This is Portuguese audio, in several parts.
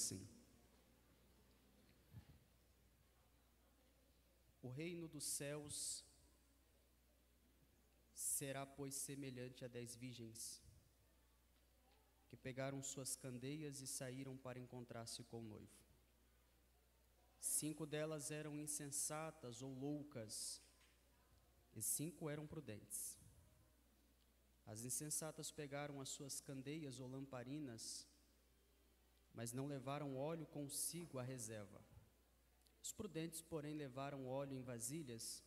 assim: o reino dos céus será, pois, semelhante a 10 virgens que pegaram suas candeias e saíram para encontrar-se com o noivo. 5 delas eram insensatas ou loucas, e 5 eram prudentes. As insensatas pegaram as suas candeias ou lamparinas, mas não levaram óleo consigo à reserva. Os prudentes, porém, levaram óleo em vasilhas,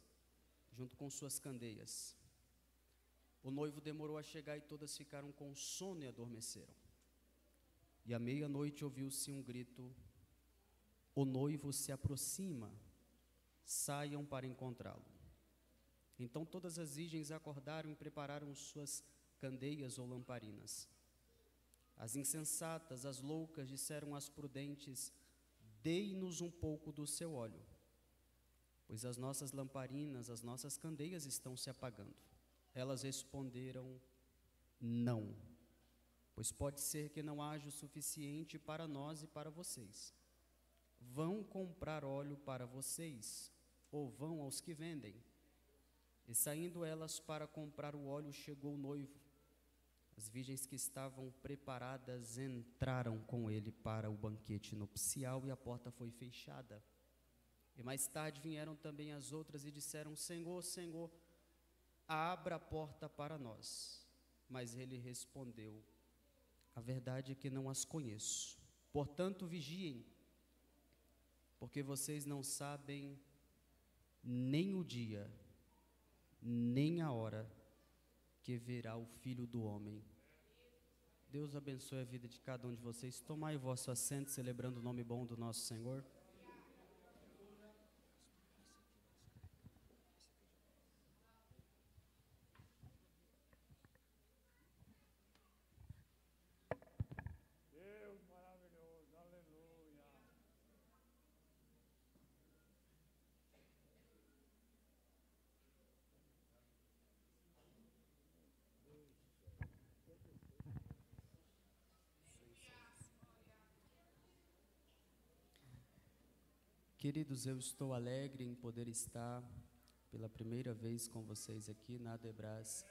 junto com suas candeias. O noivo demorou a chegar e todas ficaram com sono e adormeceram. E à meia-noite ouviu-se um grito: o noivo se aproxima, saiam para encontrá-lo. Então todas as virgens acordaram e prepararam suas candeias ou lamparinas. As insensatas, as loucas, disseram às prudentes: dei-nos um pouco do seu óleo, pois as nossas lamparinas, as nossas candeias estão se apagando. Elas responderam: não, pois pode ser que não haja o suficiente para nós e para vocês. Vão comprar óleo para vocês, ou vão aos que vendem. E saindo elas para comprar o óleo, chegou o noivo. As virgens que estavam preparadas entraram com ele para o banquete nupcial e a porta foi fechada. E mais tarde vieram também as outras e disseram: Senhor, Senhor, abra a porta para nós. Mas ele respondeu: a verdade é que não as conheço. Portanto, vigiem, porque vocês não sabem nem o dia, nem a hora que virá o Filho do Homem. Deus abençoe a vida de cada um de vocês. Tomai vosso assento, celebrando o nome bom do nosso Senhor. Deus maravilhoso, aleluia. Queridos, eu estou alegre em poder estar pela primeira vez com vocês aqui na Adebras,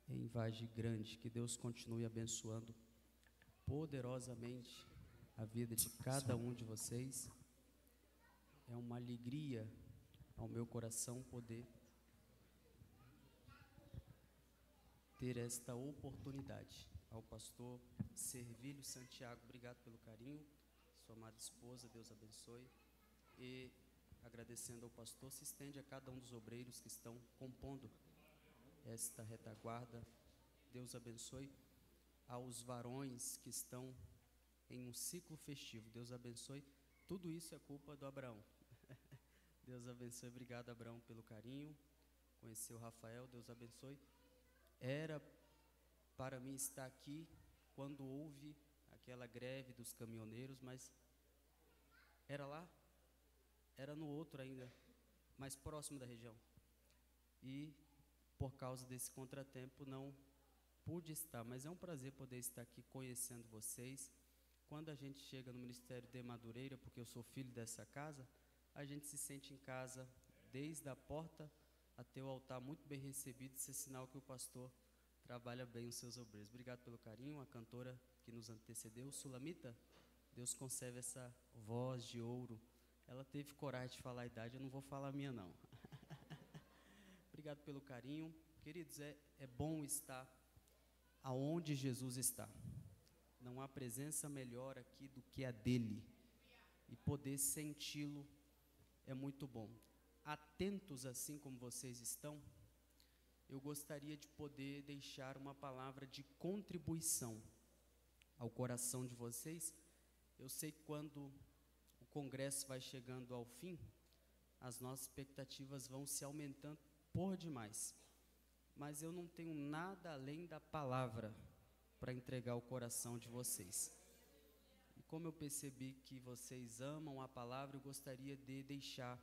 em Vargem Grande. Que Deus continue abençoando poderosamente a vida de cada um de vocês. É uma alegria ao meu coração poder ter esta oportunidade. Ao pastor Servílio Santiago, obrigado pelo carinho. Sua amada esposa, Deus abençoe. E agradecendo ao pastor, se estende a cada um dos obreiros que estão compondo esta retaguarda. Deus abençoe. Aos varões que estão em um ciclo festivo, Deus abençoe. Tudo isso é culpa do Abraão. Deus abençoe. Obrigado, Abraão, pelo carinho. Conheceu o Rafael, Deus abençoe. Era para mim estar aqui quando houve aquela greve dos caminhoneiros, mas era lá, era no outro ainda, mais próximo da região. E por causa desse contratempo não pude estar, mas é um prazer poder estar aqui conhecendo vocês. Quando a gente chega no Ministério de Madureira, porque eu sou filho dessa casa, a gente se sente em casa, desde a porta até o altar, muito bem recebido. Isso é sinal que o pastor trabalha bem os seus obreiros. Obrigado pelo carinho. A cantora que nos antecedeu, Sulamita, Deus conserve essa voz de ouro. Ela teve coragem de falar a idade, eu não vou falar a minha não. Obrigado pelo carinho. Queridos, é bom estar aonde Jesus está. Não há presença melhor aqui do que a dele. E poder senti-lo é muito bom. Atentos assim como vocês estão, eu gostaria de poder deixar uma palavra de contribuição ao coração de vocês. Eu sei que quando o congresso vai chegando ao fim, as nossas expectativas vão se aumentando por demais. Mas eu não tenho nada além da palavra para entregar ao coração de vocês. E como eu percebi que vocês amam a palavra, eu gostaria de deixar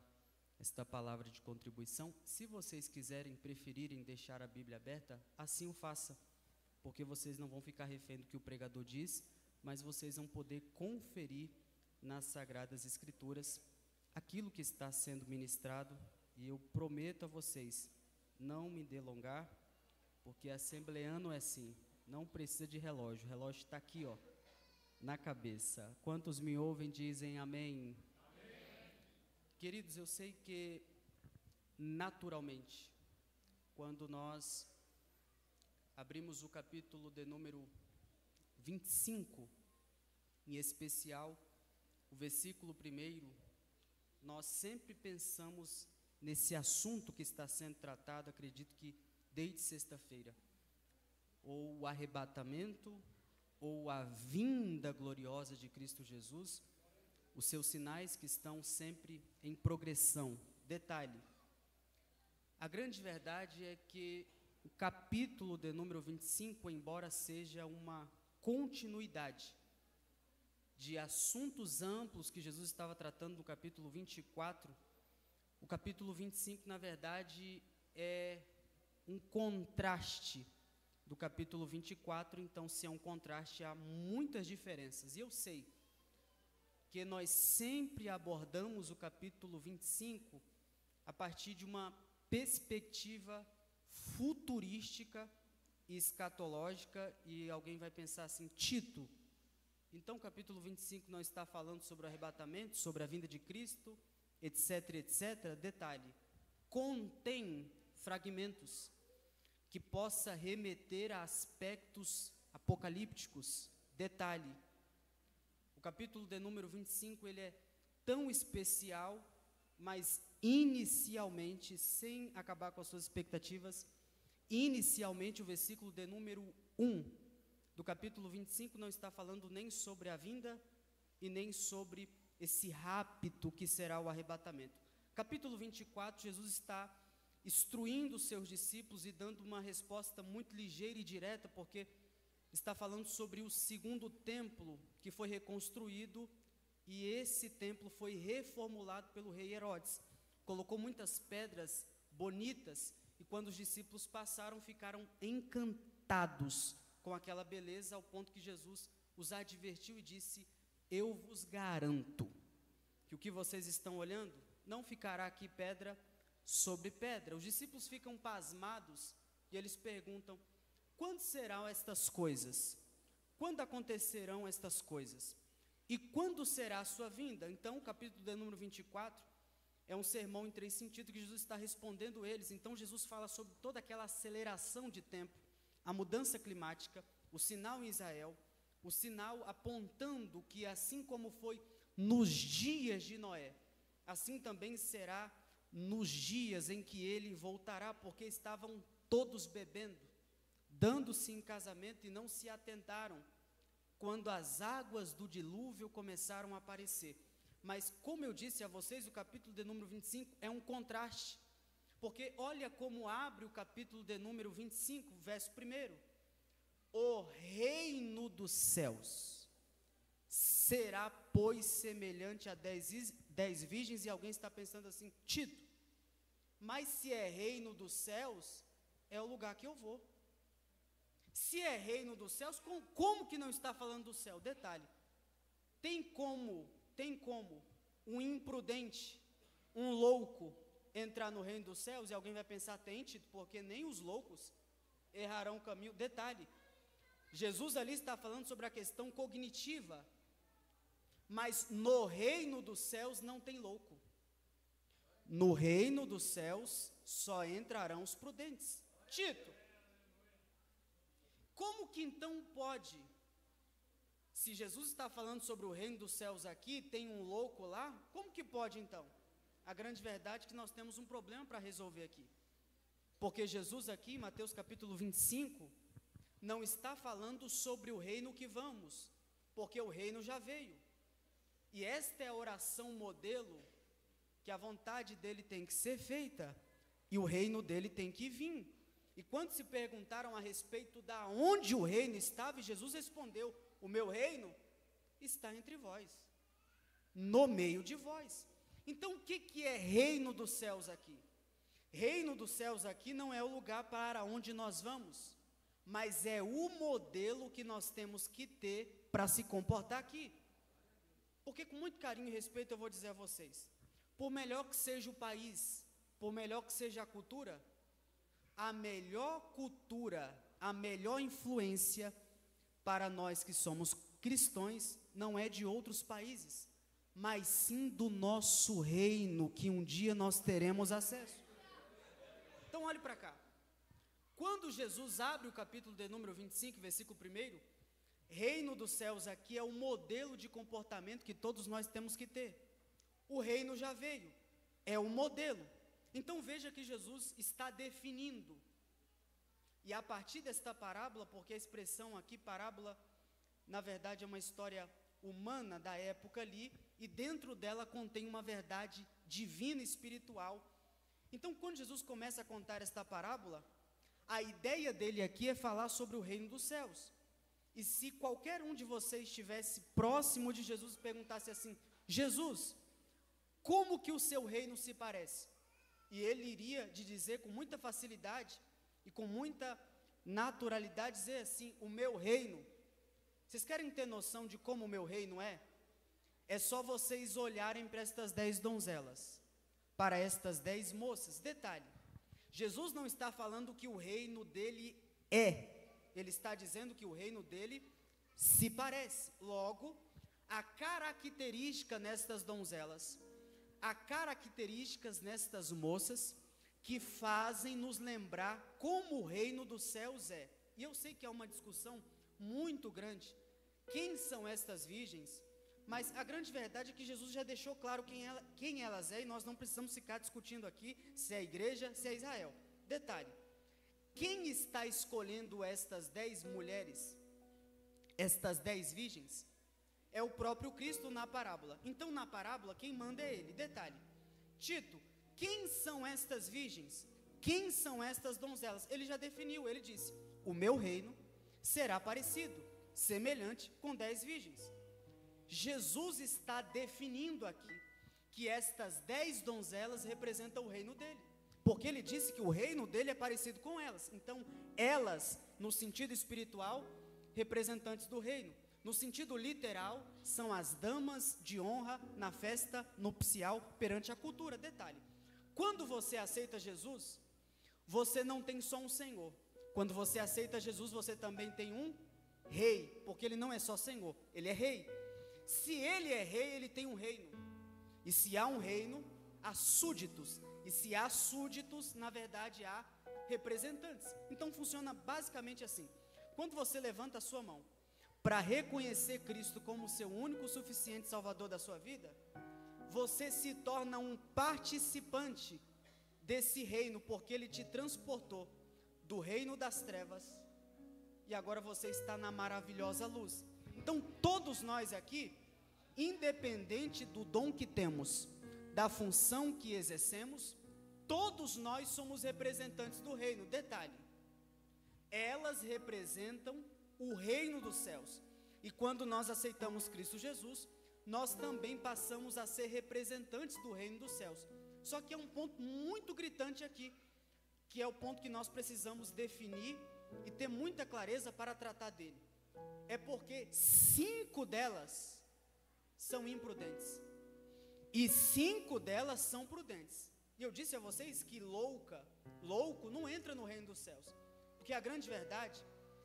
esta palavra de contribuição. Se vocês quiserem, preferirem deixar a Bíblia aberta, assim o faça, porque vocês não vão ficar refém do que o pregador diz, mas vocês vão poder conferir nas Sagradas Escrituras aquilo que está sendo ministrado, e eu prometo a vocês não me delongar, porque assembleano é assim, não precisa de relógio, o relógio está aqui, ó, na cabeça. Quantos me ouvem dizem amém? Amém. Queridos, eu sei que naturalmente, quando nós abrimos o capítulo de número 25, em especial o versículo 1, nós sempre pensamos nesse assunto que está sendo tratado, acredito que desde sexta-feira, ou o arrebatamento, ou a vinda gloriosa de Cristo Jesus, os seus sinais que estão sempre em progressão. Detalhe, a grande verdade é que o capítulo de número 25, embora seja uma continuidade de assuntos amplos que Jesus estava tratando no capítulo 24, o capítulo 25, na verdade, é um contraste do capítulo 24, então, se é um contraste, há muitas diferenças. E eu sei que nós sempre abordamos o capítulo 25 a partir de uma perspectiva futurística e escatológica, e alguém vai pensar assim, Tito, então o capítulo 25 não está falando sobre o arrebatamento, sobre a vinda de Cristo, etc, etc. Detalhe, contém fragmentos que possa remeter a aspectos apocalípticos. Detalhe, o capítulo de número 25, ele é tão especial, mas inicialmente, sem acabar com as suas expectativas, inicialmente o versículo de número 1 do capítulo 25 não está falando nem sobre a vinda e nem sobre esse rapto que será o arrebatamento. Capítulo 24, Jesus está instruindo os seus discípulos e dando uma resposta muito ligeira e direta, porque está falando sobre o segundo templo que foi reconstruído, e esse templo foi reformulado pelo rei Herodes. Colocou muitas pedras bonitas, e quando os discípulos passaram, ficaram encantados com aquela beleza, ao ponto que Jesus os advertiu e disse: eu vos garanto que o que vocês estão olhando não ficará aqui pedra sobre pedra. Os discípulos ficam pasmados e eles perguntam: quando serão estas coisas? Quando acontecerão estas coisas? E quando será a sua vinda? Então, o capítulo de número 24 é um sermão em 3 sentidos que Jesus está respondendo eles. Então, Jesus fala sobre toda aquela aceleração de tempo, a mudança climática, o sinal em Israel, o sinal apontando que assim como foi nos dias de Noé, assim também será nos dias em que ele voltará, porque estavam todos bebendo, dando-se em casamento e não se atentaram quando as águas do dilúvio começaram a aparecer. Mas, como eu disse a vocês, o capítulo de número 25 é um contraste, porque olha como abre o capítulo de número 25, verso 1: o reino dos céus será, pois, semelhante a 10 virgens, e alguém está pensando assim: Tito, mas se é reino dos céus, é o lugar que eu vou. Se é reino dos céus, como que não está falando do céu? Detalhe, tem como um imprudente, um louco, entrar no reino dos céus? E alguém vai pensar: tem, Tito, porque nem os loucos errarão o caminho. Detalhe, Jesus ali está falando sobre a questão cognitiva, mas no reino dos céus não tem louco. No reino dos céus só entrarão os prudentes. Tito, como que então pode, se Jesus está falando sobre o reino dos céus aqui, tem um louco lá, como que pode então? A grande verdade é que nós temos um problema para resolver aqui, porque Jesus aqui, em Mateus capítulo 25, não está falando sobre o reino que vamos, porque o reino já veio, e esta é a oração modelo, que a vontade dele tem que ser feita, e o reino dele tem que vir. E quando se perguntaram a respeito da onde o reino estava, Jesus respondeu: o meu reino está entre vós, no meio de vós. Então, o que é reino dos céus aqui? Reino dos céus aqui não é o lugar para onde nós vamos, mas é o modelo que nós temos que ter para se comportar aqui. Porque com muito carinho e respeito eu vou dizer a vocês, por melhor que seja o país, por melhor que seja a cultura, a melhor influência para nós que somos cristãos não é de outros países, mas sim do nosso reino, que um dia nós teremos acesso. Então olhe para cá. Quando Jesus abre o capítulo de número 25, versículo 1, reino dos céus aqui é o modelo de comportamento que todos nós temos que ter. O reino já veio, é o modelo. Então veja que Jesus está definindo. E a partir desta parábola, porque a expressão aqui, parábola, na verdade é uma história humana da época ali, e dentro dela contém uma verdade divina e espiritual. Então quando Jesus começa a contar esta parábola, a ideia dele aqui é falar sobre o reino dos céus. E se qualquer um de vocês estivesse próximo de Jesus e perguntasse assim, Jesus, como que o seu reino se parece? E ele iria de dizer com muita facilidade e com muita naturalidade, dizer assim, o meu reino. Vocês querem ter noção de como o meu reino é? É só vocês olharem para estas 10 donzelas, para estas 10 moças. Detalhe, Jesus não está falando que o reino dele é, ele está dizendo que o reino dele se parece. Logo, a característica nestas donzelas, há características nestas moças que fazem nos lembrar como o reino dos céus é. E eu sei que é uma discussão muito grande. Quem são estas virgens? Mas a grande verdade é que Jesus já deixou claro quem elas é, e nós não precisamos ficar discutindo aqui se é a igreja, se é Israel. Detalhe, quem está escolhendo estas 10 mulheres, estas 10 virgens? É o próprio Cristo na parábola. Então na parábola quem manda é ele. Detalhe, Tito, quem são estas virgens? Quem são estas donzelas? Ele já definiu, ele disse, o meu reino será parecido, semelhante com 10 virgens. Jesus está definindo aqui que estas 10 donzelas representam o reino dele, porque ele disse que o reino dele é parecido com elas. Então elas, no sentido espiritual, representantes do reino. No sentido literal, são as damas de honra na festa nupcial perante a cultura. Detalhe, quando você aceita Jesus, você não tem só um Senhor. Quando você aceita Jesus, você também tem um rei, porque ele não é só Senhor, ele é rei. Se ele é rei, ele tem um reino. E se há um reino, há súditos. E se há súditos, na verdade há representantes. Então funciona basicamente assim. Quando você levanta a sua mão para reconhecer Cristo como seu único suficiente Salvador da sua vida, você se torna um participante desse reino, porque ele te transportou do reino das trevas e agora você está na maravilhosa luz. Então todos nós aqui, independente do dom que temos, da função que exercemos, todos nós somos representantes do reino. Detalhe, elas representam o reino dos céus, e quando nós aceitamos Cristo Jesus, nós também passamos a ser representantes do reino dos céus. Só que é um ponto muito gritante aqui, que é o ponto que nós precisamos definir e ter muita clareza para tratar dele. É porque 5 delas são imprudentes e 5 delas são prudentes. E eu disse a vocês que louco não entra no reino dos céus, porque a grande verdade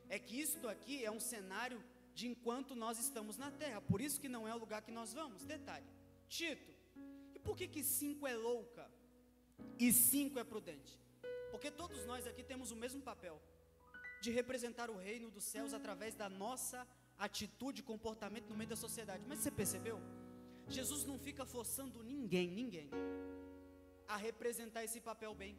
é que isto aqui é um cenário de enquanto nós estamos na terra, por isso que não é o lugar que nós vamos. Detalhe, Tito, e por que 5 é louca e 5 é prudente? Porque todos nós aqui temos o mesmo papel, de representar o reino dos céus através da nossa atitude e comportamento no meio da sociedade. Mas você percebeu? Jesus não fica forçando ninguém a representar esse papel bem.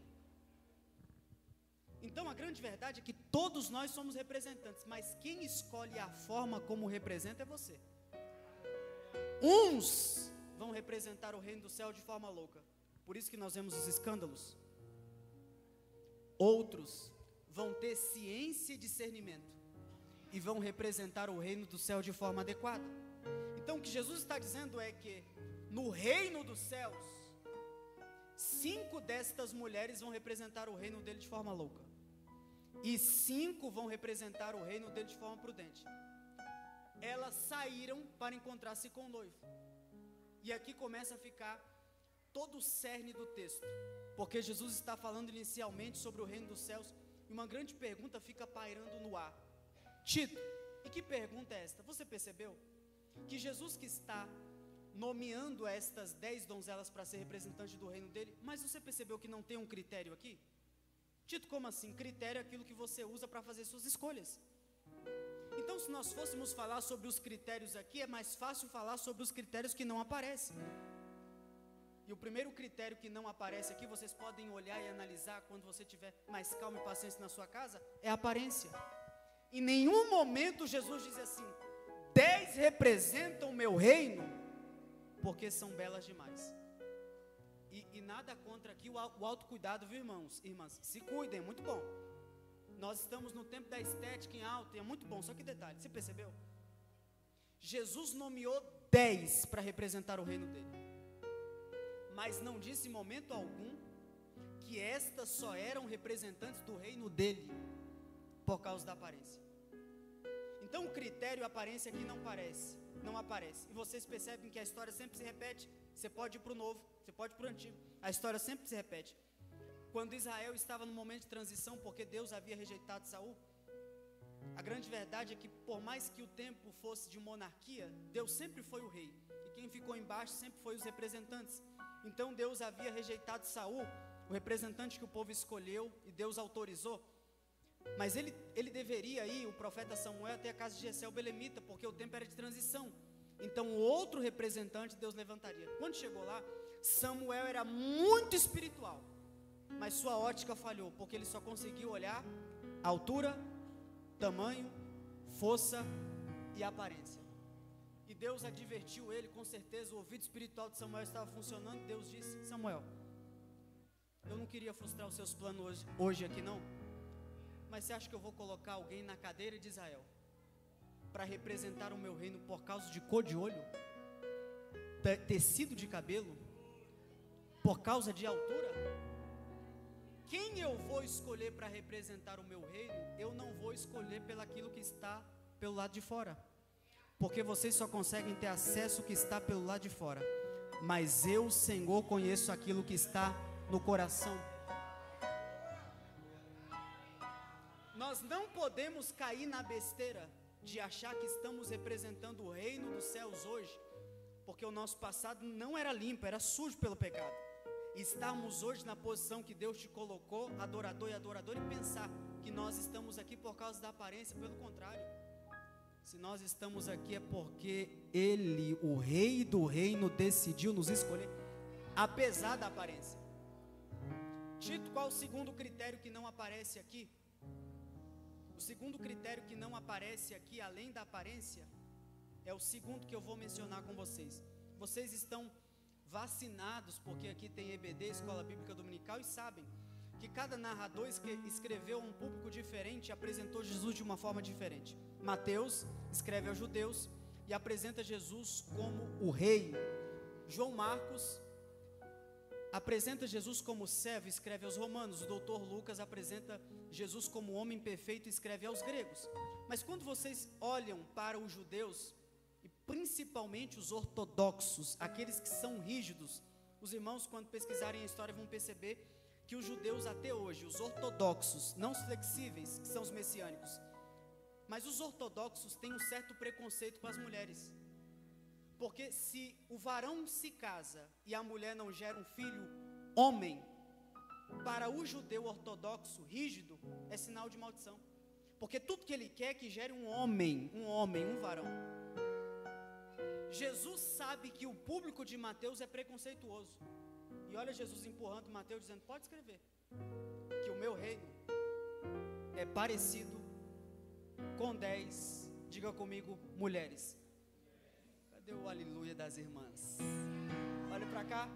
Então a grande verdade é que todos nós somos representantes, mas quem escolhe a forma como representa é você. Uns vão representar o reino do céu de forma louca, por isso que nós vemos os escândalos. Outros vão ter ciência e discernimento e vão representar o reino do céu de forma adequada. Então o que Jesus está dizendo é que no reino dos céus, 5 destas mulheres vão representar o reino dele de forma louca, e 5 vão representar o reino dele de forma prudente. elas saíram para encontrar-se com o noivo. E aqui começa a ficar todo o cerne do texto, porque Jesus está falando inicialmente sobre o reino dos céus, e uma grande pergunta fica pairando no ar. Tito, e que pergunta é esta? Você percebeu que Jesus que está nomeando estas 10 donzelas para ser representante do reino dele, mas você percebeu que não tem um critério aqui? Tito, como assim? Critério é aquilo que você usa para fazer suas escolhas. Então, se nós fôssemos falar sobre os critérios aqui, é mais fácil falar sobre os critérios que não aparecem. E o primeiro critério que não aparece aqui, vocês podem olhar e analisar quando você tiver mais calma e paciência na sua casa, é a aparência. Em nenhum momento Jesus diz assim: 10 representam o meu reino, porque são belas demais. E nada contra aqui o autocuidado, viu, irmãos? Irmãs, se cuidem, é muito bom. Nós estamos no tempo da estética em alta, e é muito bom. Só que detalhe, você percebeu? Jesus nomeou 10 para representar o reino dele, mas não disse em momento algum que estas só eram representantes do reino dele por causa da aparência. Então o critério aparência aqui não aparece. E vocês percebem que a história sempre se repete. Você pode ir para o novo, você pode ir para o antigo, a história sempre se repete. Quando Israel estava no momento de transição, porque Deus havia rejeitado Saul, a grande verdade é que por mais que o tempo fosse de monarquia, Deus sempre foi o rei, e quem ficou embaixo sempre foi os representantes. Então Deus havia rejeitado Saul, o representante que o povo escolheu, e Deus autorizou, mas ele deveria ir, o profeta Samuel, até a casa de Jessé o belemita, porque o tempo era de transição. Então o outro representante Deus levantaria. Quando chegou lá, Samuel era muito espiritual, mas sua ótica falhou, porque ele só conseguiu olhar altura, tamanho, força e aparência. E Deus advertiu ele, com certeza o ouvido espiritual de Samuel estava funcionando. Deus disse: Samuel, eu não queria frustrar os seus planos hoje aqui não, mas você acha que eu vou colocar alguém na cadeira de Israel para representar o meu reino por causa de cor de olho, tecido de cabelo, por causa de altura? Quem eu vou escolher para representar o meu reino, eu não vou escolher pelaquilo que está pelo lado de fora, porque vocês só conseguem ter acesso ao que está pelo lado de fora, mas eu, Senhor, conheço aquilo que está no coração. Nós não podemos cair na besteira de achar que estamos representando o reino dos céus hoje, porque o nosso passado não era limpo, era sujo pelo pecado. E estarmos hoje na posição que Deus te colocou, adorador e adoradora, e pensar que nós estamos aqui por causa da aparência. Pelo contrário, se nós estamos aqui é porque Ele, o Rei do reino, decidiu nos escolher, apesar da aparência. Tito, qual o segundo critério que não aparece aqui? O segundo critério que não aparece aqui, além da aparência, é o segundo que eu vou mencionar com vocês. Vocês estão vacinados, porque aqui tem EBD, Escola Bíblica Dominical, e sabem que cada narrador escreveu a um público diferente e apresentou Jesus de uma forma diferente. Mateus escreve aos judeus e apresenta Jesus como o rei. João Marcos apresenta Jesus como servo, escreve aos romanos. O doutor Lucas apresenta Jesus como homem perfeito, escreve aos gregos. Mas quando vocês olham para os judeus, e principalmente os ortodoxos, aqueles que são rígidos, os irmãos, quando pesquisarem a história, vão perceber que os judeus até hoje, os ortodoxos, não os flexíveis, que são os messiânicos, mas os ortodoxos têm um certo preconceito com as mulheres, porque se o varão se casa e a mulher não gera um filho homem, para o judeu ortodoxo rígido é sinal de maldição, porque tudo que ele quer é que gere um varão. Jesus sabe que o público de Mateus é preconceituoso, e olha Jesus empurrando Mateus, dizendo: pode escrever que o meu reino é parecido com 10, diga comigo, mulheres. Cadê o aleluia das irmãs? Olha para cá.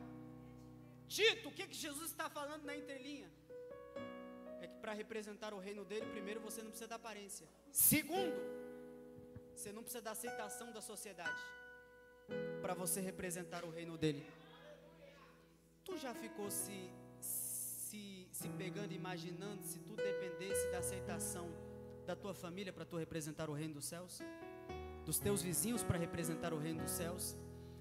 Tito, o que Jesus está falando na entrelinha? É que para representar o reino dele, primeiro você não precisa da aparência, segundo, você não precisa da aceitação da sociedade para você representar o reino dele. Tu já ficou se pegando, imaginando se tu dependesse da aceitação da tua família para tu representar o reino dos céus? dos teus vizinhos para representar o reino dos céus,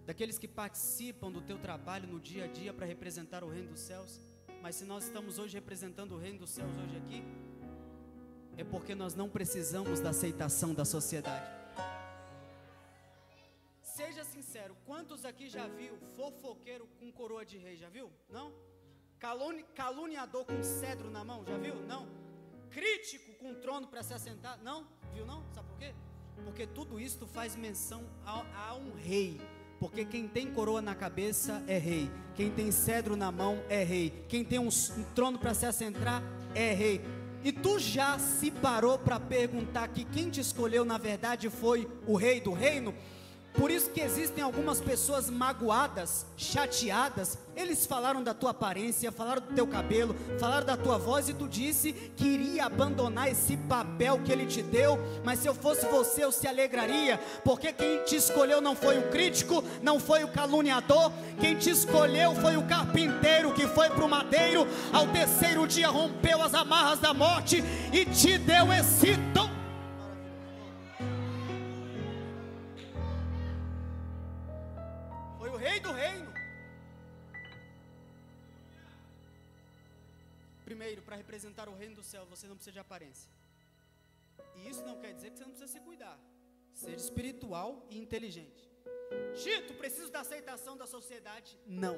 daqueles que participam do teu trabalho no dia a dia para representar o reino dos céus. Mas se nós estamos hoje representando o reino dos céus hoje aqui, é porque nós não precisamos da aceitação da sociedade. Seja sincero, quantos aqui já viu fofoqueiro com coroa de rei? Já viu? Não? Caluniador com cedro na mão? Já viu? Não? Crítico com um trono para se assentar? Não? Viu não? Sabe por quê? Porque tudo isto faz menção a um rei. Porque quem tem coroa na cabeça é rei, quem tem cedro na mão é rei, quem tem um trono para se assentar é rei. E tu já se parou para perguntar que quem te escolheu na verdade foi o rei do reino? Por isso que existem algumas pessoas magoadas, chateadas. Eles falaram da tua aparência, falaram do teu cabelo, falaram da tua voz, e tu disse que iria abandonar esse papel que ele te deu. Mas se eu fosse você, eu se alegraria, porque quem te escolheu não foi o crítico, não foi o caluniador. Quem te escolheu foi o carpinteiro que foi para o madeiro, ao terceiro dia rompeu as amarras da morte e te deu esse dom. Rei do reino. Primeiro, para representar o reino do céu, você não precisa de aparência. E isso não quer dizer que você não precisa se cuidar. Seja espiritual e inteligente. Tito, preciso da aceitação da sociedade? Não.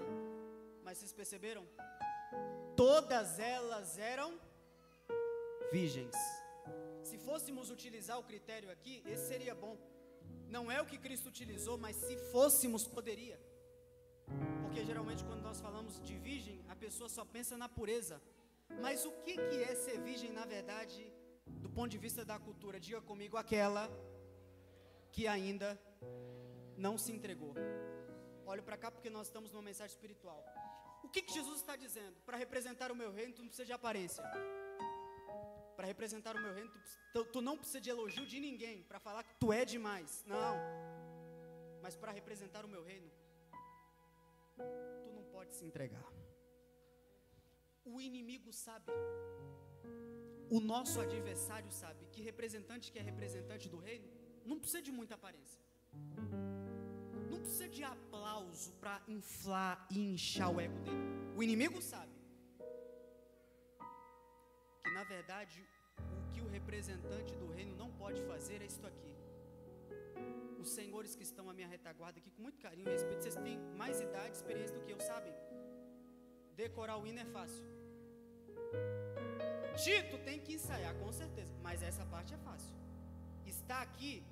Mas vocês perceberam? Todas elas eram virgens. Se fôssemos utilizar o critério aqui, esse seria bom. Não é o que Cristo utilizou, mas se fôssemos, poderia. Porque geralmente quando nós falamos de virgem, a pessoa só pensa na pureza. Mas o que é ser virgem na verdade, do ponto de vista da cultura? Diga comigo, aquela que ainda não se entregou. Olhe para cá porque nós estamos numa mensagem espiritual. O que Jesus está dizendo? Para representar o meu reino, tu não precisa de aparência. Para representar o meu reino, tu não precisa de elogio de ninguém, para falar que tu é demais. Não. Mas para representar o meu reino, tu não pode se entregar. O inimigo sabe, o nosso adversário sabe que representante que é representante do reino não precisa de muita aparência, não precisa de aplauso para inflar e inchar o ego dele. O inimigo sabe que na verdade o que o representante do reino não pode fazer é isto aqui. Os senhores que estão à minha retaguarda aqui, com muito carinho e respeito, vocês têm mais idade e experiência do que eu, sabem? Decorar o hino é fácil. Tito tem que ensaiar, com certeza, mas essa parte é fácil. Está aqui,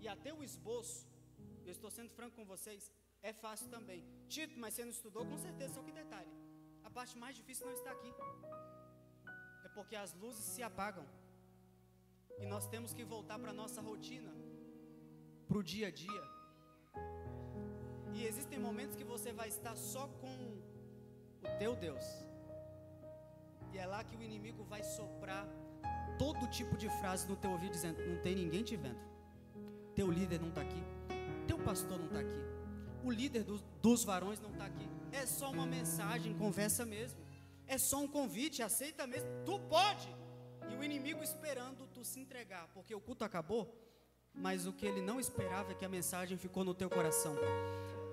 e até o esboço, eu estou sendo franco com vocês, é fácil também. Tito, mas você não estudou, com certeza, só que detalhe, a parte mais difícil não está aqui. É porque as luzes se apagam, e nós temos que voltar para a nossa rotina, para o dia a dia. E existem momentos que você vai estar só com o teu Deus, e é lá que o inimigo vai soprar todo tipo de frase no teu ouvido, dizendo: não tem ninguém te vendo, teu líder não está aqui, teu pastor não está aqui, o líder dos varões não está aqui, é só uma mensagem, conversa mesmo, é só um convite, aceita mesmo, tu pode. E o inimigo esperando tu se entregar, porque o culto acabou, mas o que ele não esperava é que a mensagem ficou no teu coração.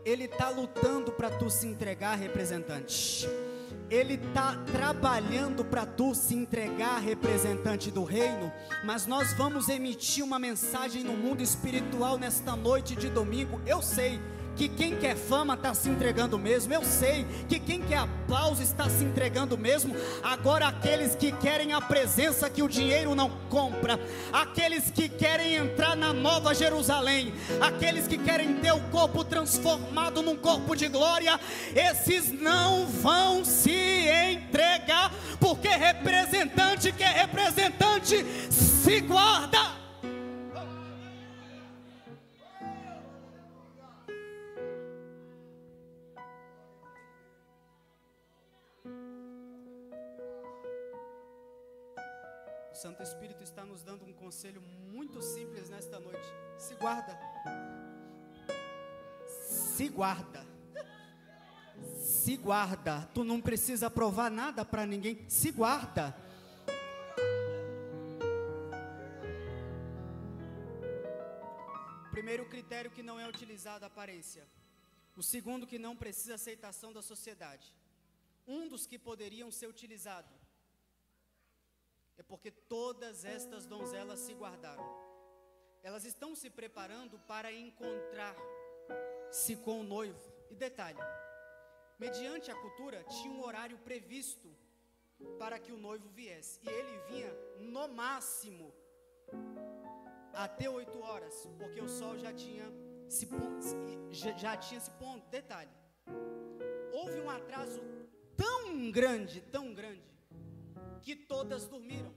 Ele está lutando para tu se entregar, representante. Ele está trabalhando para tu se entregar, representante do reino. Mas nós vamos emitir uma mensagem no mundo espiritual nesta noite de domingo. Eu sei que quem quer fama está se entregando mesmo. Eu sei que quem quer aplauso está se entregando mesmo. Agora aqueles que querem a presença que o dinheiro não compra, aqueles que querem entrar na nova Jerusalém, aqueles que querem ter o corpo transformado num corpo de glória, esses não vão se entregar, porque representante que é representante se guarda. O Santo Espírito está nos dando um conselho muito simples nesta noite. Se guarda. Se guarda. Se guarda. Tu não precisa provar nada para ninguém. Se guarda. critério que não é utilizado, a aparência. O segundo, que não precisa aceitação da sociedade. Um dos que poderiam ser utilizados é porque todas estas donzelas se guardaram. Elas estão se preparando para encontrar-se com o noivo. E detalhe, mediante a cultura, tinha um horário previsto para que o noivo viesse. E ele vinha no máximo até 8 horas, porque o sol já tinha se pondo. Detalhe, houve um atraso tão grande, que todas dormiram.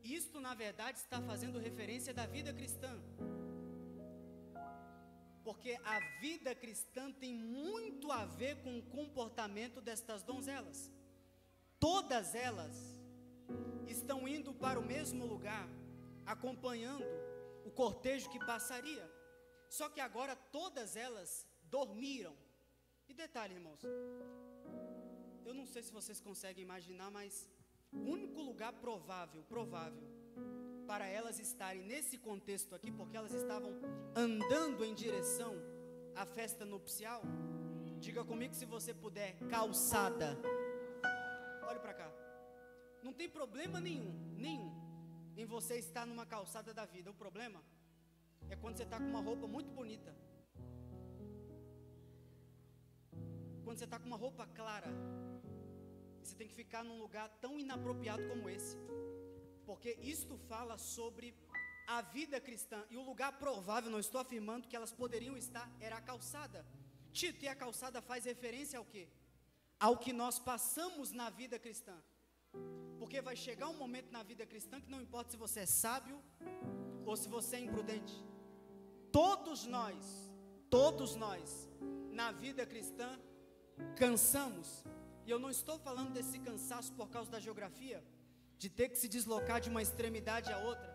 Isto, na verdade, está fazendo referência da vida cristã. Porque a vida cristã tem muito a ver com o comportamento destas donzelas. Todas elas estão indo para o mesmo lugar, acompanhando o cortejo que passaria. Só que agora todas elas dormiram. E detalhe, irmãos, eu não sei se vocês conseguem imaginar, mas o único lugar provável para elas estarem nesse contexto aqui, porque elas estavam andando em direção à festa nupcial. Diga comigo, se você puder, calçada. Olhe para cá. Não tem problema nenhum em você estar numa calçada da vida. O problema é quando você está com uma roupa muito bonita, quando você está com uma roupa clara, e você tem que ficar num lugar tão inapropriado como esse, porque isto fala sobre a vida cristã. E o lugar provável, não estou afirmando que elas poderiam estar, era a calçada. Tito, e a calçada faz referência ao quê? Ao que nós passamos na vida cristã. Porque vai chegar um momento na vida cristã que não importa se você é sábio ou se você é imprudente. Todos nós, na vida cristã, cansamos. E eu não estou falando desse cansaço por causa da geografia, de ter que se deslocar de uma extremidade à outra.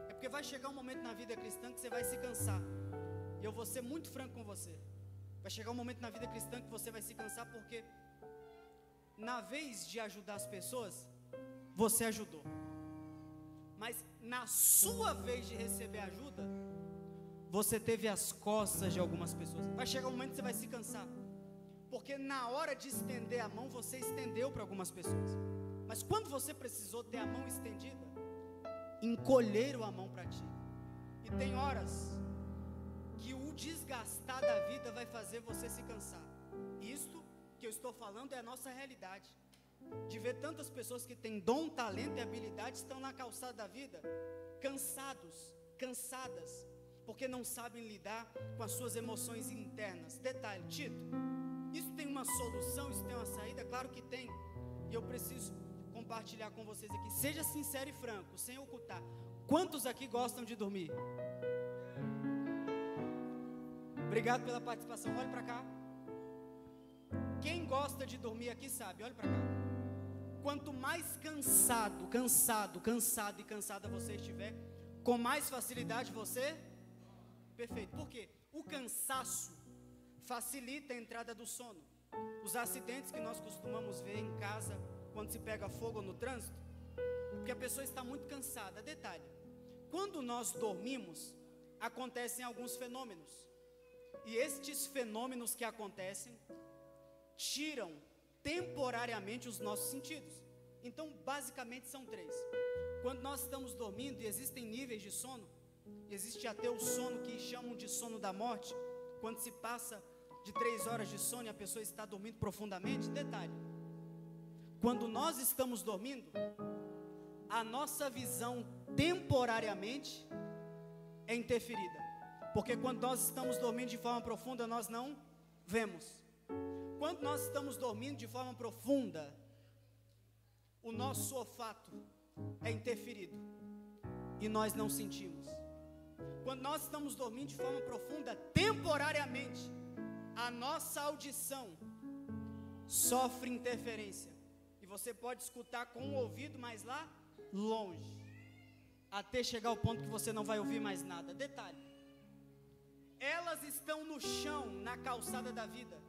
É porque vai chegar um momento na vida cristã que você vai se cansar. E eu vou ser muito franco com você. Vai chegar um momento na vida cristã que você vai se cansar, porque na vez de ajudar as pessoas, você ajudou. Mas na sua vez de receber ajuda, você teve as costas de algumas pessoas. Vai chegar um momento que você vai se cansar, porque na hora de estender a mão, você estendeu para algumas pessoas. Mas quando você precisou ter a mão estendida, encolheram a mão para ti. E tem horas que o desgastar da vida vai fazer você se cansar. Isto que eu estou falando é a nossa realidade. De ver tantas pessoas que têm dom, talento e habilidade, estão na calçada da vida, cansadas, porque não sabem lidar com as suas emoções internas. Detalhe, Tito, isso tem uma solução, isso tem uma saída? Claro que tem. E eu preciso compartilhar com vocês aqui. Seja sincero e franco, sem ocultar. Quantos aqui gostam de dormir? Obrigado pela participação. Olhe para cá. Quem gosta de dormir aqui sabe, olhe para cá. Quanto mais cansado e cansada você estiver, com mais facilidade você... Perfeito. Por quê? O cansaço facilita a entrada do sono. Os acidentes que nós costumamos ver em casa, quando se pega fogo no trânsito, porque a pessoa está muito cansada. Detalhe, quando nós dormimos, acontecem alguns fenômenos. E estes fenômenos que acontecem, tiram temporariamente os nossos sentidos. Então, basicamente são 3. Quando nós estamos dormindo, e existem níveis de sono, existe até o sono que chamam de sono da morte, quando se passa de 3 horas de sono e a pessoa está dormindo profundamente. Detalhe, quando nós estamos dormindo, a nossa visão temporariamente é interferida, porque quando nós estamos dormindo de forma profunda, nós não vemos. Quando nós estamos dormindo de forma profunda, o nosso olfato é interferido e nós não sentimos. Quando nós estamos dormindo de forma profunda, temporariamente, a nossa audição sofre interferência. E você pode escutar com o ouvido, mas lá longe, até chegar ao ponto que você não vai ouvir mais nada. Detalhe, elas estão no chão, na calçada da vida,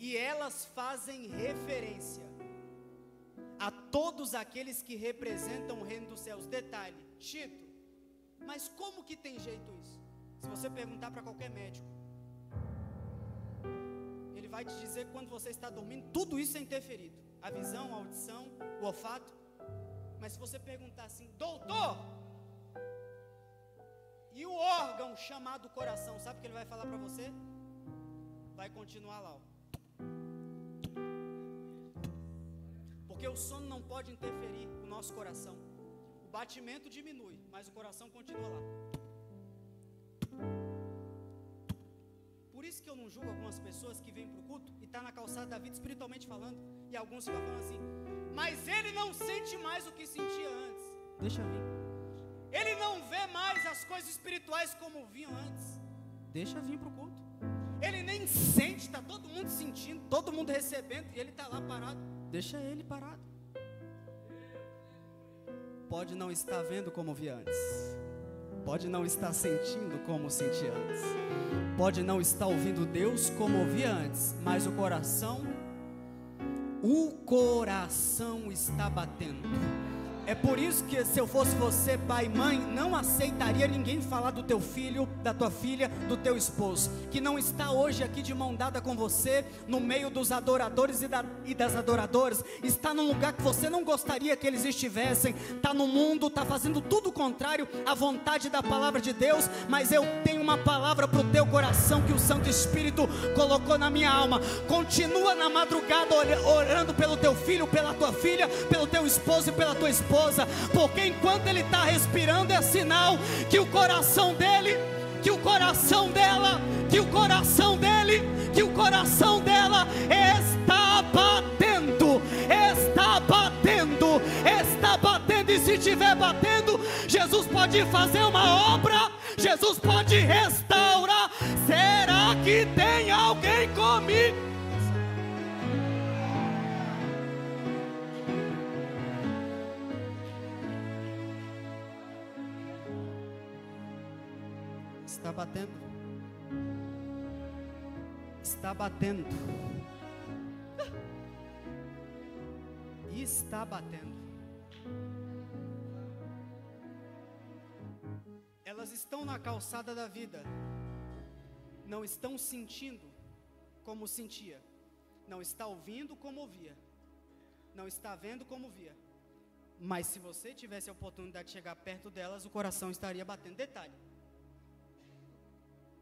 e elas fazem referência a todos aqueles que representam o reino dos céus. Detalhe, Tito, mas como que tem jeito isso? Se você perguntar para qualquer médico, ele vai te dizer que quando você está dormindo, tudo isso é interferido. A visão, a audição, o olfato. Mas se você perguntar assim, doutor, e o órgão chamado coração, sabe o que ele vai falar para você? Vai continuar lá, ó. Porque o sono não pode interferir no nosso coração. O batimento diminui, mas o coração continua lá. Por isso que eu não julgo algumas pessoas que vêm para o culto e estão na calçada da vida espiritualmente falando. E alguns ficam falando assim, mas ele não sente mais o que sentia antes. Deixa vir. Ele não vê mais as coisas espirituais como viam antes. Deixa vir para o culto. Ele nem sente, está todo mundo sentindo, todo mundo recebendo, e ele está lá parado. Deixa ele parado. Pode não estar vendo como via antes. Pode não estar sentindo como sentia antes. Pode não estar ouvindo Deus como ouvia antes. Mas o coração está batendo. É por isso que se eu fosse você, pai e mãe, não aceitaria ninguém falar do teu filho, da tua filha, do teu esposo, que não está hoje aqui de mão dada com você, no meio dos adoradores e das adoradoras, está num lugar que você não gostaria que eles estivessem, está no mundo, está fazendo tudo o contrário à vontade da palavra de Deus, mas eu tenho uma palavra para o teu coração, que o Santo Espírito colocou na minha alma. Continua na madrugada orando pelo teu filho, pela tua filha, pelo teu esposo e pela tua esposa, porque enquanto ele está respirando é sinal que o coração dele, que o coração dela, que o coração dele, que o coração dela está batendo, está batendo, está batendo. E se estiver batendo, Jesus pode fazer uma obra, Jesus pode restaurar. Será que tem alguém comigo? Está batendo. Está batendo. Está batendo. Elas estão na calçada da vida. Não estão sentindo como sentia. Não está ouvindo como ouvia. Não está vendo como via. Mas se você tivesse a oportunidade de chegar perto delas, o coração estaria batendo. Detalhe.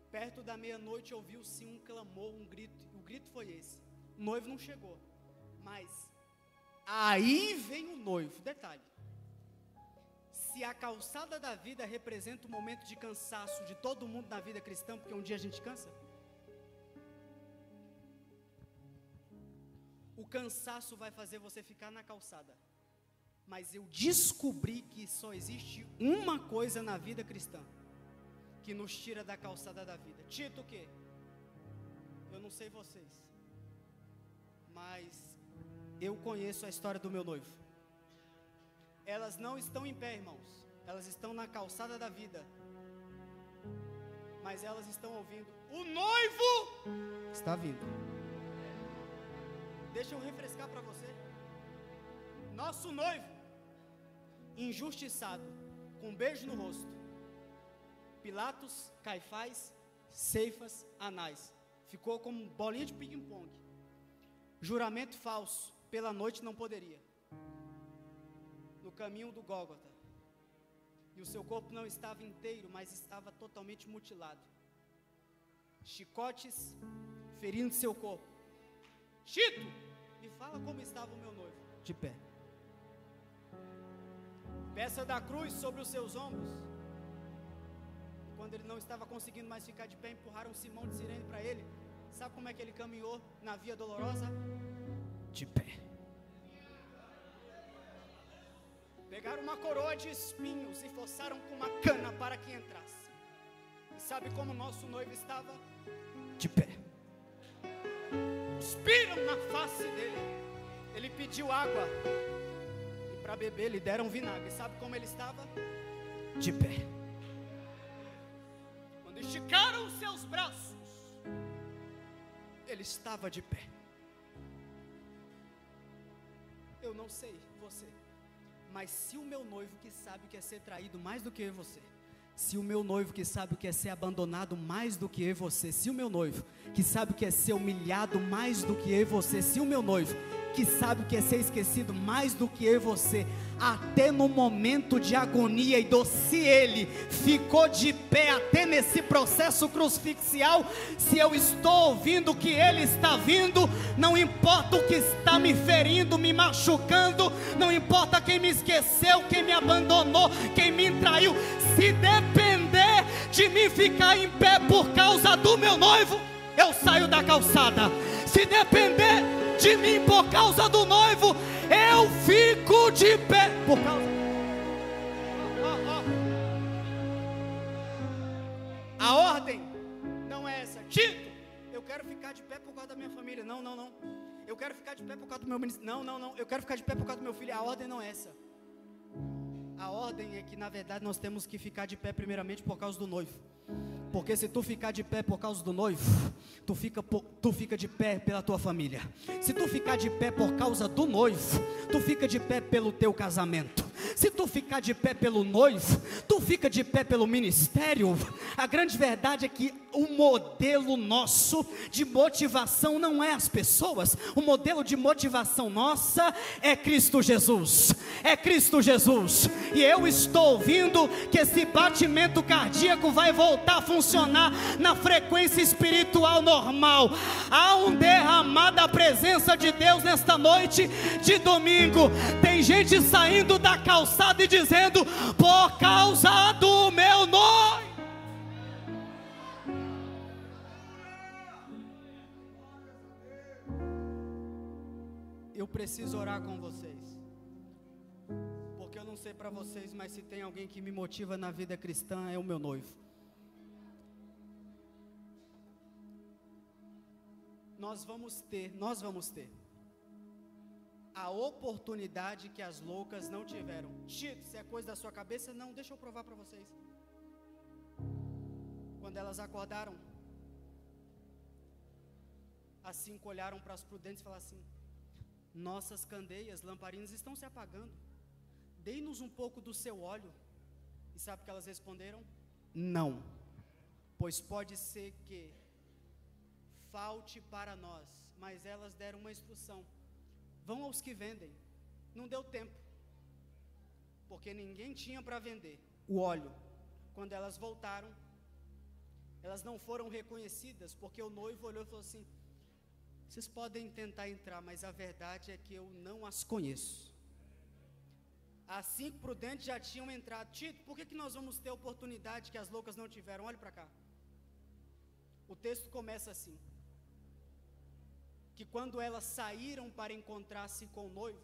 Perto da meia-noite ouviu-se um clamor, um grito. O grito foi esse. O noivo não chegou. Mas aí vem o noivo. Detalhe. Se a calçada da vida representa um momento de cansaço de todo mundo na vida cristã, porque um dia a gente cansa, o cansaço vai fazer você ficar na calçada. Mas eu descobri que só existe uma coisa na vida cristã que nos tira da calçada da vida. Tito o quê? Eu não sei vocês, mas eu conheço a história do meu noivo. Elas não estão em pé, irmãos. Elas estão na calçada da vida. Mas elas estão ouvindo: o noivo está vindo. Deixa eu refrescar para você. Nosso noivo, injustiçado, com um beijo no rosto. Pilatos, Caifás, Ceifas, Anás. Ficou como bolinha de ping-pong. Juramento falso. Pela noite não poderia. No caminho do Gólgota. E o seu corpo não estava inteiro, mas estava totalmente mutilado. Chicotes ferindo seu corpo. Tito, me fala como estava o meu noivo. De pé. Peça da cruz sobre os seus ombros. Quando ele não estava conseguindo mais ficar de pé, empurraram Simão de Cirene para ele. Sabe como é que ele caminhou na via dolorosa? De pé. Pegaram uma coroa de espinhos e forçaram com uma cana para que entrasse. E sabe como o nosso noivo estava? De pé. Cuspiram na face dele. Ele pediu água. E para beber lhe deram vinagre. Sabe como ele estava? De pé. Quando esticaram os seus braços, ele estava de pé. Eu não sei você, mas se o meu noivo, que sabe que é ser traído mais do que eu e você, Se o meu noivo, que sabe o que é ser abandonado mais do que eu e você, se o meu noivo, que sabe o que é ser humilhado mais do que eu e você, se o meu noivo, que sabe o que é ser esquecido mais do que eu e você, até no momento de agonia e dor, se ele ficou de pé até nesse processo crucifixial, se eu estou ouvindo que ele está vindo, não importa o que está me ferindo, me machucando, não importa quem me esqueceu, quem me abandonou, quem me traiu, se depender de mim ficar em pé por causa do meu noivo, eu saio da calçada. Se depender de mim por causa do noivo, eu fico de pé por causa. A ordem não é essa. Tito, eu quero ficar de pé por causa da minha família. Não, não, não. Eu quero ficar de pé por causa do meu ministério. Não, não, não. Eu quero ficar de pé por causa do meu filho. A ordem não é essa. A ordem é que, na verdade, nós temos que ficar de pé primeiramente por causa do noivo. Porque se tu ficar de pé por causa do noivo, tu fica de pé pela tua família. Se tu ficar de pé por causa do noivo, tu fica de pé pelo teu casamento. Se tu ficar de pé pelo noivo, tu fica de pé pelo ministério. A grande verdade é que o modelo nosso de motivação não é as pessoas. O modelo de motivação nossa é Cristo Jesus. É Cristo Jesus. E eu estou ouvindo que esse batimento cardíaco vai voltar a funcionar na frequência espiritual normal. Há um derramar da presença de Deus nesta noite de domingo. Tem gente saindo da calçada e dizendo: por causa do meu nome. Eu preciso orar com vocês, porque eu não sei para vocês, mas se tem alguém que me motiva na vida cristã, é o meu noivo. Nós vamos ter a oportunidade que as loucas não tiveram. Tito, se é coisa da sua cabeça, não, deixa eu provar para vocês. Quando elas acordaram, as 5 olharam para as prudentes e falaram assim: nossas candeias, lamparinas estão se apagando, dê-nos um pouco do seu óleo. E sabe o que elas responderam? Não, pois pode ser que falte para nós. Mas elas deram uma instrução: vão aos que vendem. Não deu tempo, porque ninguém tinha para vender o óleo. Quando elas voltaram, elas não foram reconhecidas, porque o noivo olhou e falou assim: vocês podem tentar entrar, mas a verdade é que eu não as conheço. As 5 prudentes já tinham entrado. Tito, por que nós vamos ter oportunidade que as loucas não tiveram? Olhe para cá. O texto começa assim: que quando elas saíram para encontrar-se com o noivo,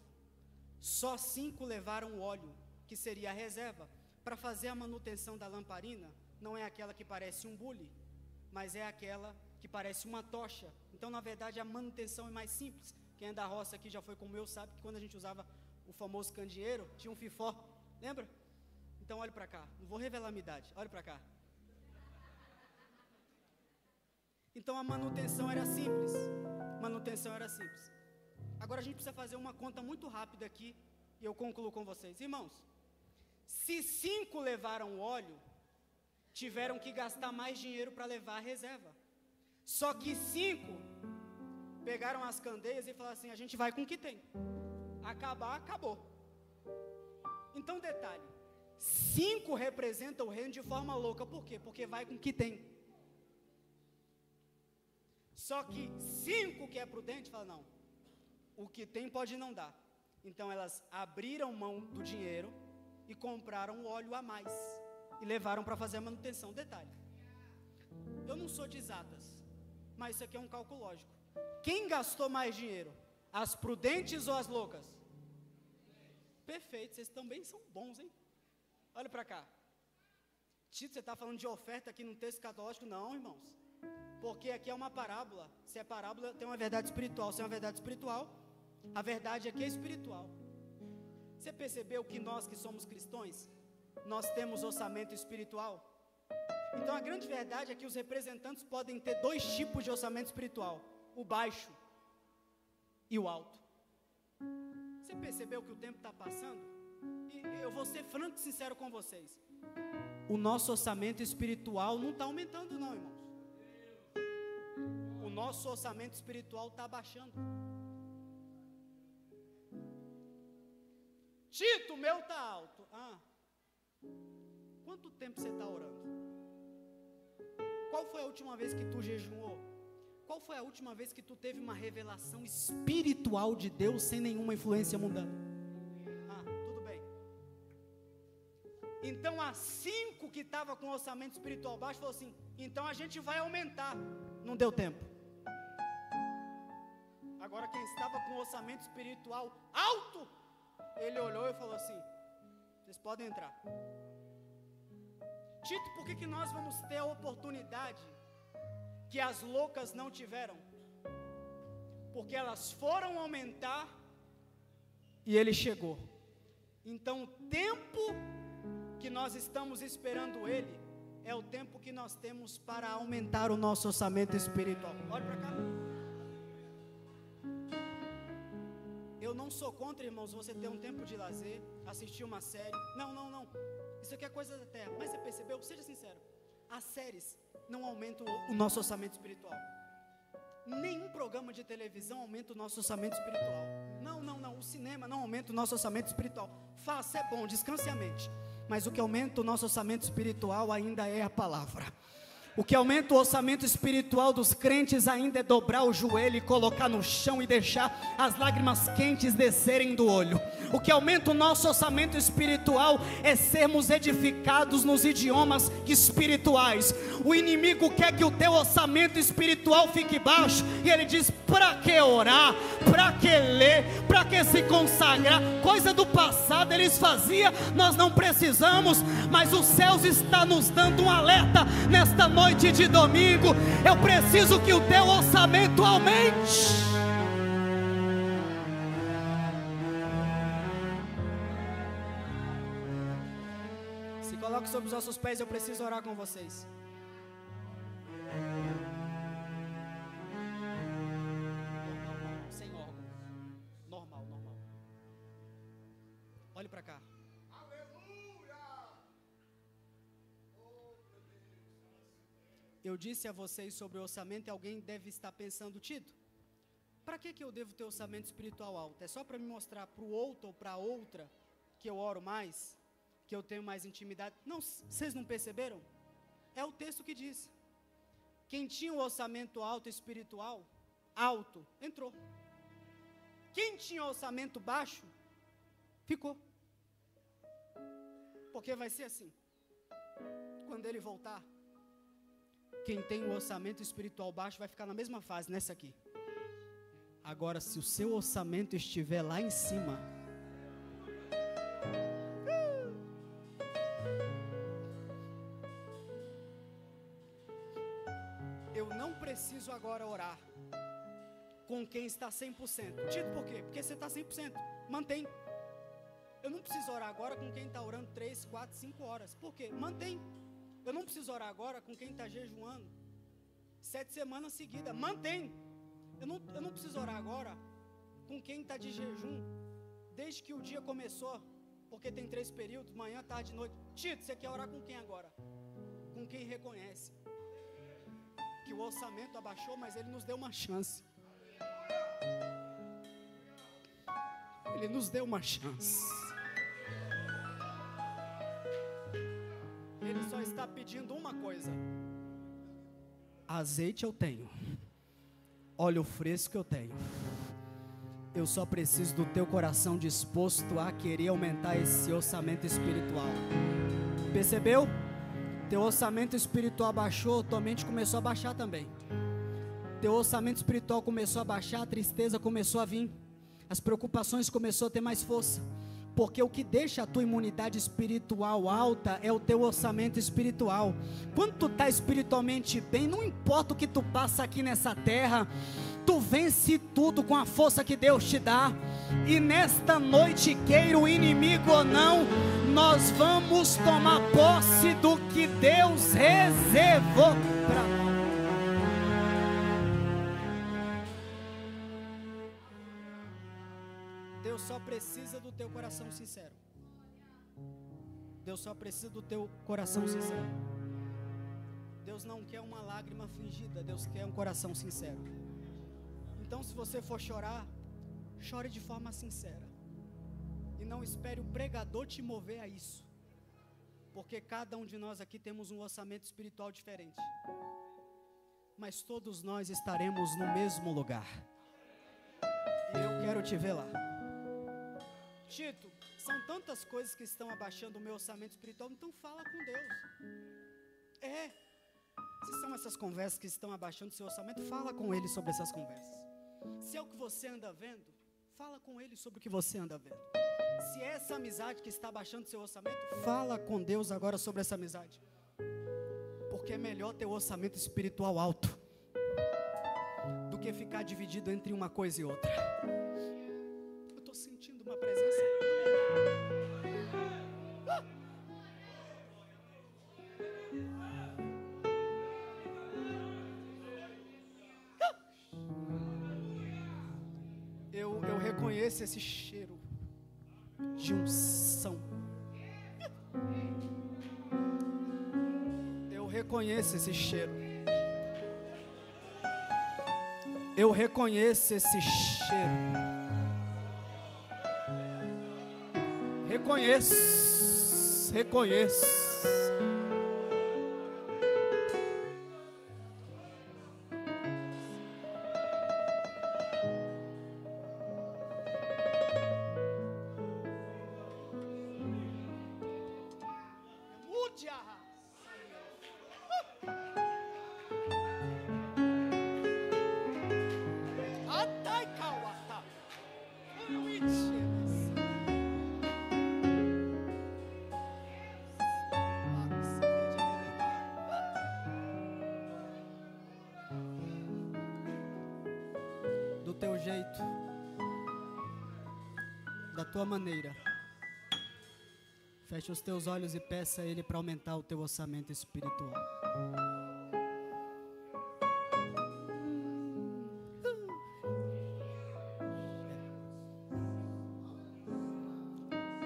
só 5 levaram o óleo, que seria a reserva, para fazer a manutenção da lamparina. Não é aquela que parece um bule, mas é aquela que parece uma tocha. Então, na verdade, a manutenção é mais simples. Quem é da roça aqui já foi como eu, sabe que quando a gente usava o famoso candeeiro, tinha um fifó, lembra? Então, olhe para cá, não vou revelar a minha idade, olhe para cá. Então, a manutenção era simples. Agora a gente precisa fazer uma conta muito rápida aqui, e eu concluo com vocês. Irmãos, se 5 levaram óleo, tiveram que gastar mais dinheiro para levar a reserva. Só que 5 pegaram as candeias e falaram assim: a gente vai com o que tem. Acabar, acabou. Então, detalhe: 5 representa o reino de forma louca. Por quê? Porque vai com o que tem. Só que 5 que é prudente fala: não, o que tem pode não dar. Então elas abriram mão do dinheiro e compraram o óleo a mais e levaram para fazer a manutenção. Detalhe: eu não sou de exatas, mas isso aqui é um cálculo lógico. Quem gastou mais dinheiro? As prudentes ou as loucas? Perfeito, vocês também são bons, hein? Olha para cá. Tito, você está falando de oferta aqui no texto escatológico? Não, irmãos. Porque aqui é uma parábola. Se é parábola, tem uma verdade espiritual. Se é uma verdade espiritual, a verdade aqui é espiritual. Você percebeu que nós que somos cristãos, nós temos orçamento espiritual? Então a grande verdade é que os representantes podem ter 2 tipos de orçamento espiritual: o baixo e o alto. Você percebeu que o tempo está passando? E eu vou ser franco e sincero com vocês. O nosso orçamento espiritual não está aumentando não, irmãos. O nosso orçamento espiritual está abaixando. Tito, o meu está alto. Quanto tempo você está orando? Qual foi a última vez que tu jejuou? Qual foi a última vez que tu teve uma revelação espiritual de Deus sem nenhuma influência mundana? Tudo bem. Então as 5 que estavam com o orçamento espiritual baixo falou assim, então a gente vai aumentar. Não deu tempo. Agora quem estava com o orçamento espiritual alto, ele olhou e falou assim, vocês podem entrar. Tito, por que nós vamos ter a oportunidade que as loucas não tiveram? Porque elas foram aumentar e ele chegou. Então o tempo que nós estamos esperando ele é o tempo que nós temos para aumentar o nosso orçamento espiritual. Olha para cá. Eu não sou contra, irmãos, você ter um tempo de lazer, assistir uma série. Não. Isso aqui é coisa da terra. Mas você percebeu? Seja sincero. As séries não aumentam o nosso orçamento espiritual. Nenhum programa de televisão aumenta o nosso orçamento espiritual. Não. O cinema não aumenta o nosso orçamento espiritual. Faça, é bom, descanse a mente. Mas o que aumenta o nosso orçamento espiritual ainda é a palavra. O que aumenta o orçamento espiritual dos crentes ainda é dobrar o joelho e colocar no chão e deixar as lágrimas quentes descerem do olho. O que aumenta o nosso orçamento espiritual é sermos edificados nos idiomas espirituais. O inimigo quer que o teu orçamento espiritual fique baixo e ele diz, para que orar, para que ler, para que se consagrar, coisa do passado eles faziam, nós não precisamos, mas os céus está nos dando um alerta nesta noite de domingo. Eu preciso que o teu orçamento aumente. Se coloque sobre os nossos pés, eu preciso orar com vocês. Sem órgão. Normal. Olhe para cá. Eu disse a vocês sobre o orçamento e alguém deve estar pensando, Tito, para que eu devo ter orçamento espiritual alto? É só para me mostrar para o outro ou para outra que eu oro mais, que eu tenho mais intimidade? Não, vocês não perceberam? É o texto que diz. Quem tinha o orçamento alto espiritual, alto, entrou. Quem tinha orçamento baixo, ficou. Porque vai ser assim. Quando ele voltar, quem tem o orçamento espiritual baixo vai ficar na mesma fase, nessa aqui. Agora, se o seu orçamento estiver lá em cima, eu não preciso agora orar com quem está 100%. Tito, por quê? Porque você está 100%. Mantém. Eu não preciso orar agora com quem está orando 3, 4, 5 horas. Por quê? Mantém. Eu não preciso orar agora com quem está jejuando 7 semanas seguidas. Mantém. Eu não preciso orar agora com quem está de jejum desde que o dia começou, porque tem 3 períodos, manhã, tarde e noite. Tito, você quer orar com quem agora? Com quem reconhece que o orçamento abaixou, mas ele nos deu uma chance. Ele nos deu uma chance. Ele só está pedindo uma coisa: azeite eu tenho, óleo fresco eu tenho. Eu só preciso do teu coração disposto a querer aumentar esse orçamento espiritual. Percebeu? Teu orçamento espiritual baixou, tua mente começou a baixar também. Teu orçamento espiritual começou a baixar, a tristeza começou a vir, as preocupações começaram a ter mais força. Porque o que deixa a tua imunidade espiritual alta é o teu orçamento espiritual. Quando tu está espiritualmente bem, não importa o que tu passa aqui nessa terra, tu vence tudo com a força que Deus te dá. E nesta noite, queira o inimigo ou não, nós vamos tomar posse do que Deus reservou para nós. Deus só precisa do teu coração sincero. Deus só precisa do teu coração sincero. Deus não quer uma lágrima fingida, Deus quer um coração sincero. Então, se você for chorar, chore de forma sincera. E não espere o pregador te mover a isso. Porque cada um de nós aqui temos um orçamento espiritual diferente. Mas todos nós estaremos no mesmo lugar. E eu quero te ver lá. Tito, são tantas coisas que estão abaixando o meu orçamento espiritual, então fala com Deus. Se são essas conversas que estão abaixando o seu orçamento, fala com Ele sobre essas conversas. Se é o que você anda vendo, fala com Ele sobre o que você anda vendo. Se é essa amizade que está abaixando o seu orçamento, fala com Deus agora sobre essa amizade. Porque é melhor ter o orçamento espiritual alto do que ficar dividido entre uma coisa e outra. Eu estou sentindo uma presença. Eu reconheço esse cheiro de unção. Eu reconheço esse cheiro. Eu reconheço esse cheiro. Reconheço. Do teu jeito, da tua maneira. Feche os teus olhos e peça a Ele para aumentar o teu orçamento espiritual.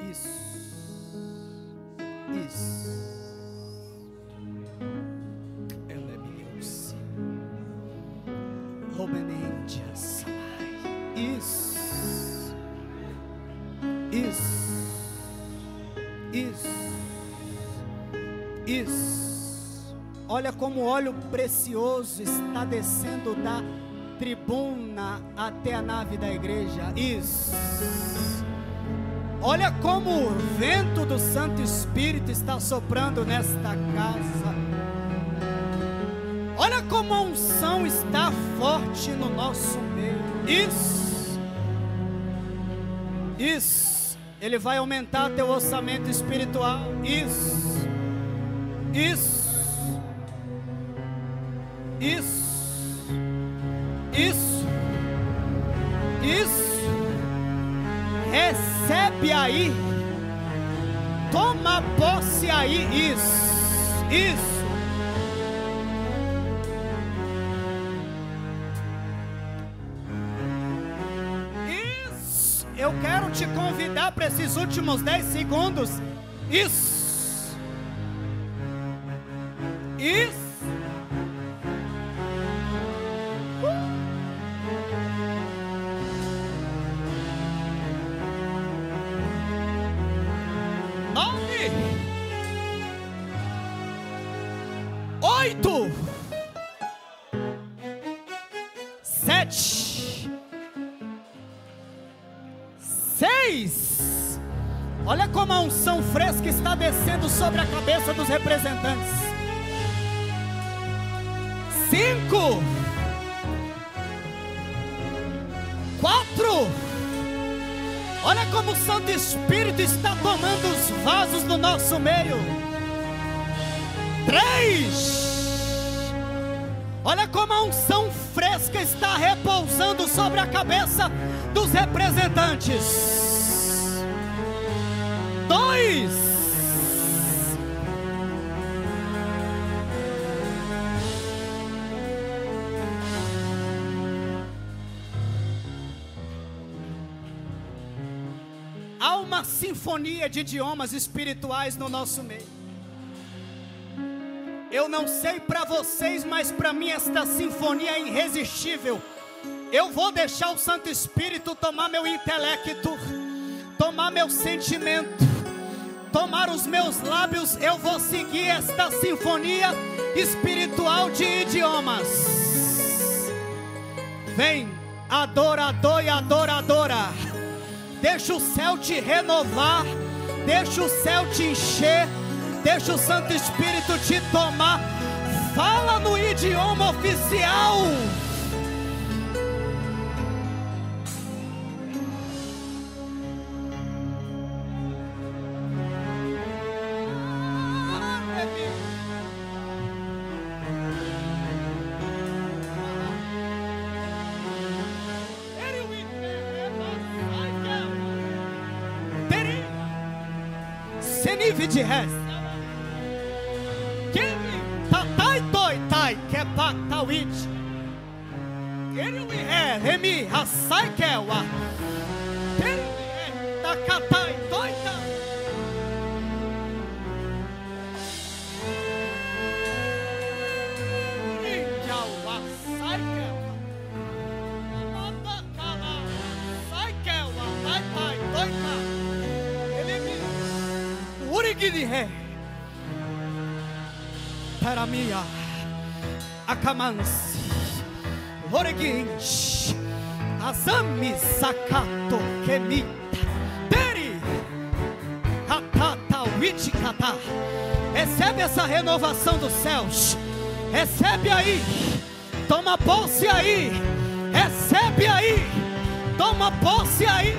Isso. Ela é minha. Robenentias. Isso. Olha como o óleo precioso está descendo da tribuna até a nave da igreja. Isso. Olha como o vento do Santo Espírito está soprando nesta casa. Olha como a unção está forte no nosso meio. Isso. Ele vai aumentar teu orçamento espiritual. Isso. Recebe aí. Toma posse aí. Isso. Eu quero te convidar para esses últimos 10 segundos. Isso. Nove. 8. 7. 6. Olha como a unção fresca está descendo sobre a cabeça dos representantes. 5. 4. Olha como o Santo Espírito está tomando os vasos do nosso meio. 3. Olha como a unção fresca está repousando sobre a cabeça dos representantes. 2. Ao uma sinfonia de idiomas espirituais no nosso meio. Eu não sei para vocês, mas para mim esta sinfonia é irresistível. Eu vou deixar o Santo Espírito tomar meu intelecto, tomar meu sentimento, tomar os meus lábios. Eu vou seguir esta sinfonia espiritual de idiomas. Vem, adorador e adoradora. Deixa o céu te renovar, deixa o céu te encher, deixa o Santo Espírito te tomar. Fala no idioma oficial. De res que tatai toi tai que patawit ele é remi hasai kewa ele takatai toi ta injawa sai kewa matakala sai kewa tai tai toi ta para minha akamansi oreginch azami sakato kemita deri hatata wichikata. Recebe essa renovação dos céus, recebe aí, toma posse aí, recebe aí, toma posse aí.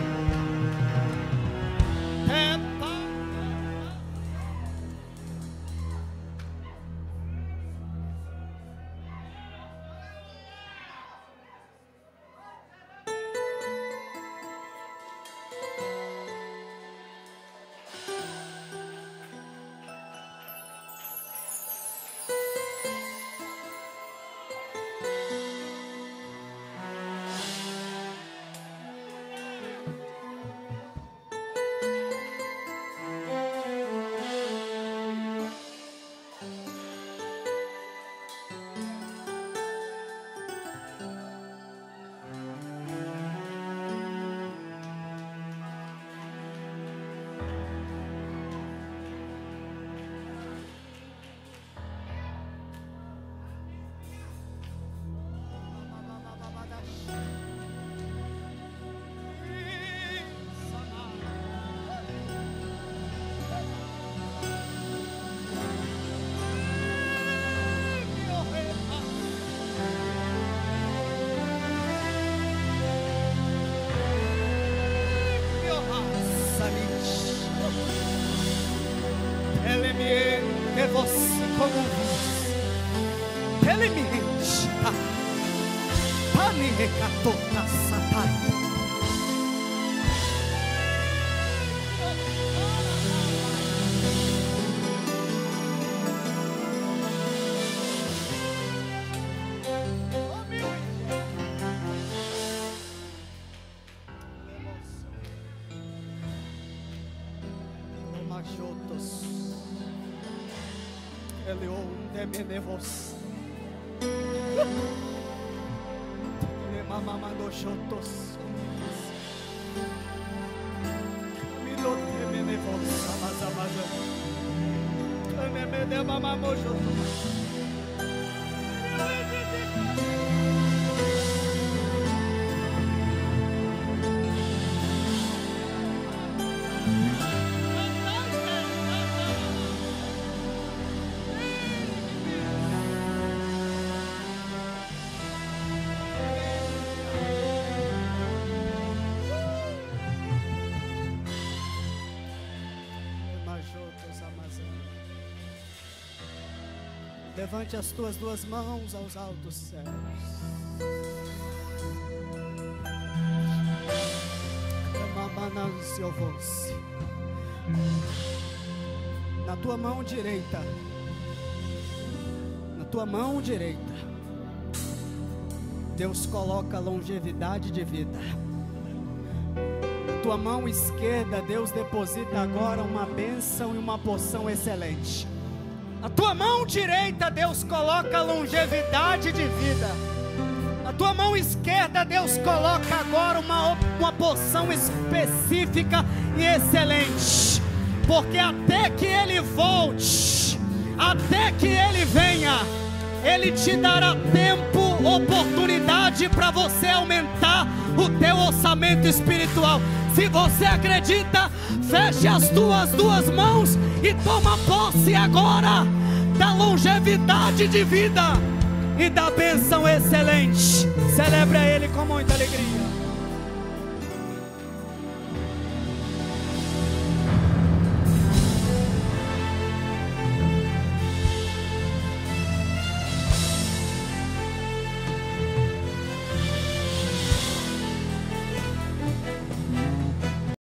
Benevos mamando shotos milote benevos amazabaza anemede mamamo shotos. Levante as tuas duas mãos aos altos céus. Na tua mão direita, Deus coloca longevidade de vida. Na tua mão esquerda, Deus deposita agora uma bênção e uma porção excelente. Na tua mão direita, Deus coloca longevidade de vida. Na tua mão esquerda, Deus coloca agora uma porção específica e excelente. Porque até que Ele volte, até que Ele venha, Ele te dará tempo, oportunidade para você aumentar o teu orçamento espiritual. Se você acredita, feche as tuas duas mãos e toma posse agora da longevidade de vida e da bênção excelente. Celebre a Ele com muita alegria.